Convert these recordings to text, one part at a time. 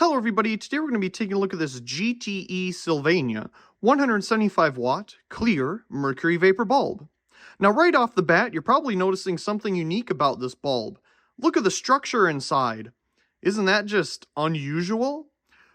Hello everybody, today we're going to be taking a look at this GTE Sylvania 175 watt clear mercury vapor bulb. Now right off the bat, you're probably noticing something unique about this bulb. Look at the structure inside. Isn't that just unusual?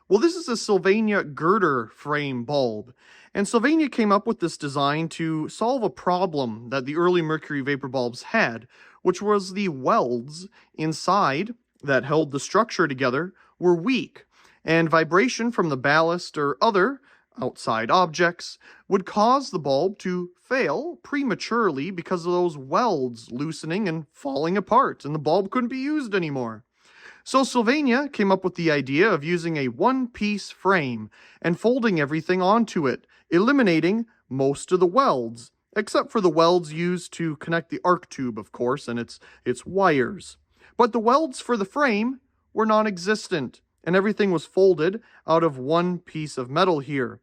Well, this is a Sylvania Girder frame bulb, and Sylvania came up with this design to solve a problem that the early mercury vapor bulbs had, which was the welds inside that held the structure together were weak, and vibration from the ballast or other outside objects would cause the bulb to fail prematurely because of those welds loosening and falling apart, and the bulb couldn't be used anymore. So Sylvania came up with the idea of using a one-piece frame and folding everything onto it, eliminating most of the welds, except for the welds used to connect the arc tube, of course, and its wires. But the welds for the frame were non-existent, and everything was folded out of one piece of metal here.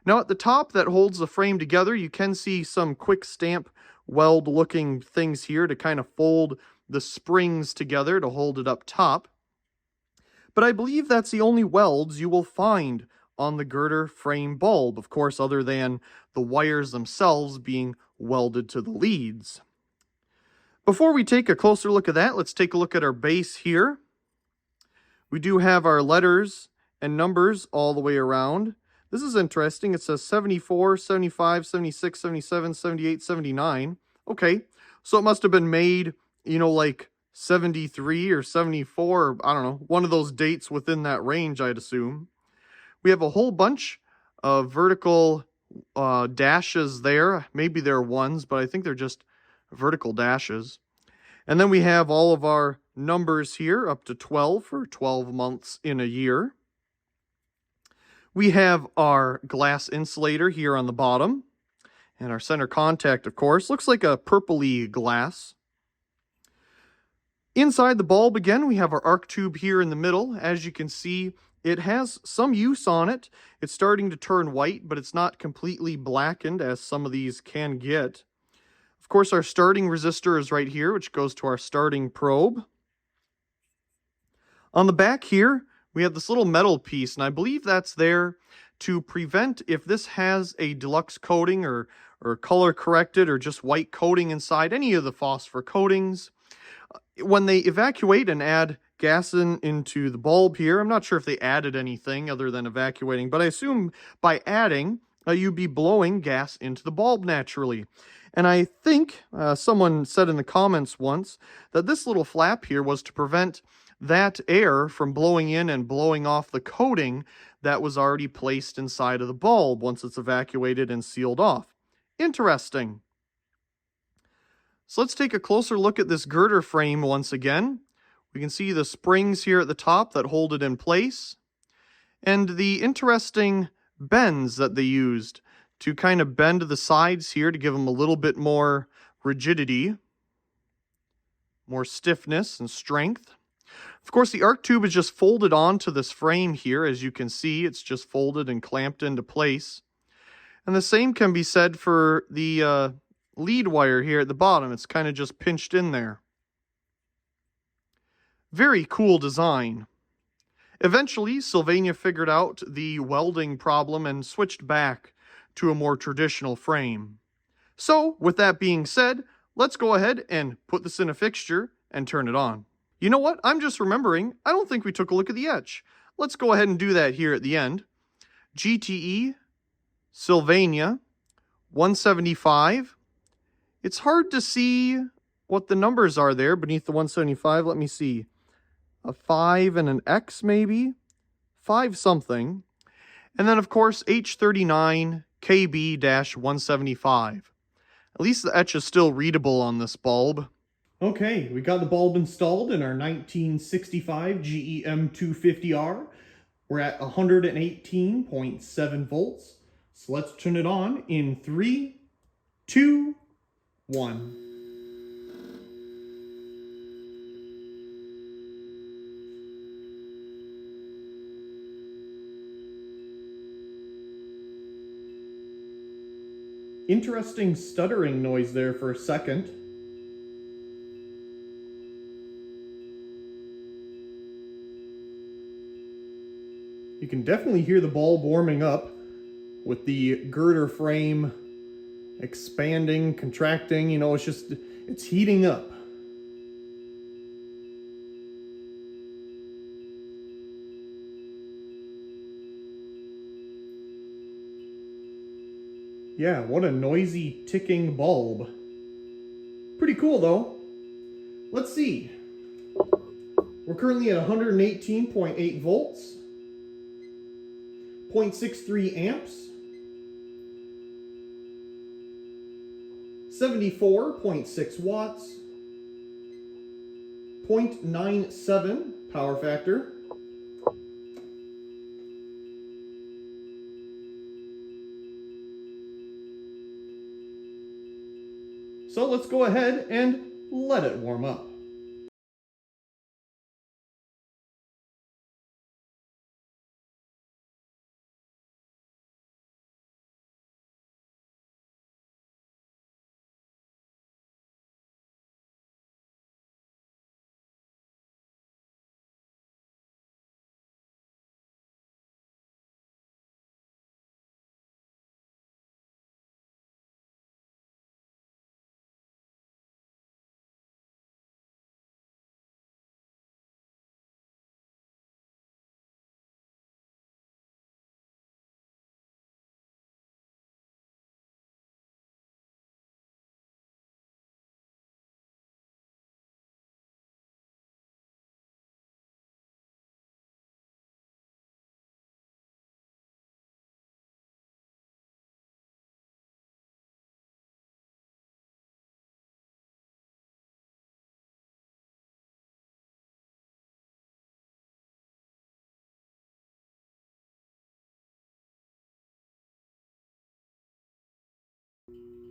Now at the top that holds the frame together, you can see some quick stamp weld looking things here to kind of fold the springs together to hold it up top. But I believe that's the only welds you will find on the Girder frame bulb, of course, other than the wires themselves being welded to the leads. Before we take a closer look at that, let's take a look at our base here. We do have our letters and numbers all the way around. This is interesting. It says 74, 75, 76, 77, 78, 79. Okay, so it must have been made, like 73 or 74, or I don't know, one of those dates within that range, I'd assume. We have a whole bunch of vertical dashes there. Maybe they're ones, but I think they're just vertical dashes. And then we have all of our numbers here, up to 12 for 12 months in a year. We have our glass insulator here on the bottom. And our center contact, of course, looks like a purpley glass. Inside the bulb, again, we have our arc tube here in the middle. As you can see, it has some use on it. It's starting to turn white, but it's not completely blackened, as some of these can get. Of course, our starting resistor is right here, which goes to our starting probe. On the back here, we have this little metal piece, and I believe that's there to prevent, if this has a deluxe coating or color corrected or just white coating inside any of the phosphor coatings, when they evacuate and add gas into the bulb here, I'm not sure if they added anything other than evacuating, but I assume by adding, you'd be blowing gas into the bulb naturally. And I think someone said in the comments once that this little flap here was to prevent that air from blowing in and blowing off the coating that was already placed inside of the bulb once it's evacuated and sealed off. Interesting. So let's take a closer look at this girder frame once again. We can see the springs here at the top that hold it in place, and the interesting bends that they used to kind of bend the sides here to give them a little bit more rigidity, more stiffness and strength. Of course, the arc tube is just folded onto this frame here. As you can see, it's just folded and clamped into place. And the same can be said for the lead wire here at the bottom. It's kind of just pinched in there. Very cool design. Eventually, Sylvania figured out the welding problem and switched back to a more traditional frame. So, with that being said, let's go ahead and put this in a fixture and turn it on. You know what? I'm just remembering, I don't think we took a look at the etch. Let's go ahead and do that here at the end. GTE Sylvania 175. It's hard to see what the numbers are there beneath the 175. Let me see. A 5 and an X maybe? 5 something. And then, of course, H39 KB-175. At least the etch is still readable on this bulb. Okay, we got the bulb installed in our 1965 GEM 250R. We're at 118.7 volts. So let's turn it on in 3, 2, 1. Interesting stuttering noise there for a second. You can definitely hear the bulb warming up with the girder frame expanding, contracting, you know, it's heating up. Yeah, what a noisy ticking bulb. Pretty cool though. Let's see. We're currently at 118.8 volts, 0.63 amps, 74.6 watts, 0.97 power factor, so let's go ahead and let it warm up.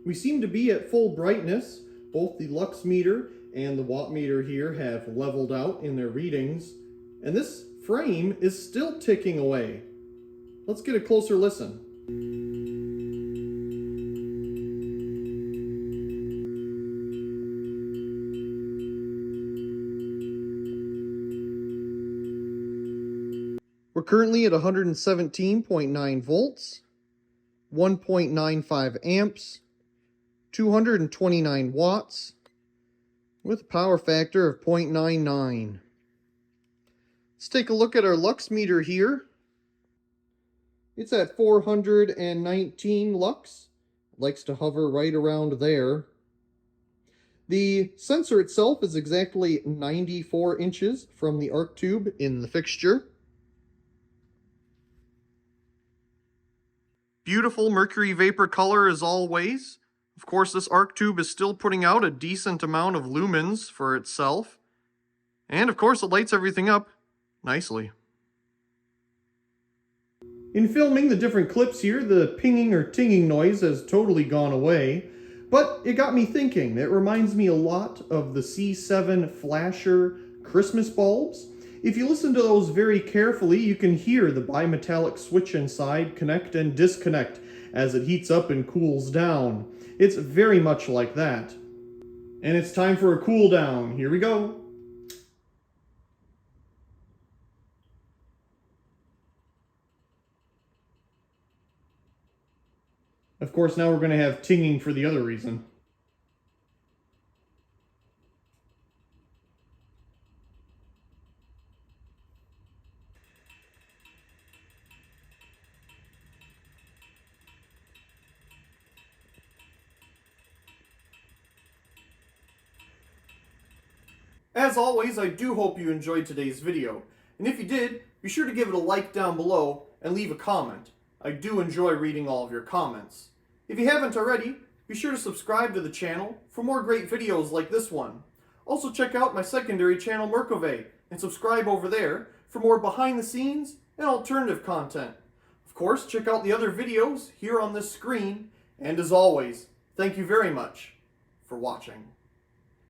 We seem to be at full brightness. Both the lux meter and the watt meter here have leveled out in their readings, and this frame is still ticking away. Let's get a closer listen. We're currently at 117.9 volts, 1.95 amps, 229 watts, with a power factor of 0.99. Let's take a look at our lux meter here. It's at 419 lux. It likes to hover right around there. The sensor itself is exactly 94 inches from the arc tube in the fixture. Beautiful mercury vapor color as always. Of course, this arc tube is still putting out a decent amount of lumens for itself. And of course, it lights everything up nicely. In filming the different clips here, the pinging or tinging noise has totally gone away, but it got me thinking. It reminds me a lot of the C7 flasher Christmas bulbs. If you listen to those very carefully, you can hear the bimetallic switch inside connect and disconnect as it heats up and cools down. It's very much like that. And it's time for a cool down. Here we go. Of course, now we're going to have tinging for the other reason. As always, I do hope you enjoyed today's video. And if you did, be sure to give it a like down below and leave a comment. I do enjoy reading all of your comments. If you haven't already, be sure to subscribe to the channel for more great videos like this one. Also check out my secondary channel Mercury and subscribe over there for more behind the scenes and alternative content. Of course, check out the other videos here on this screen, and as always, thank you very much for watching.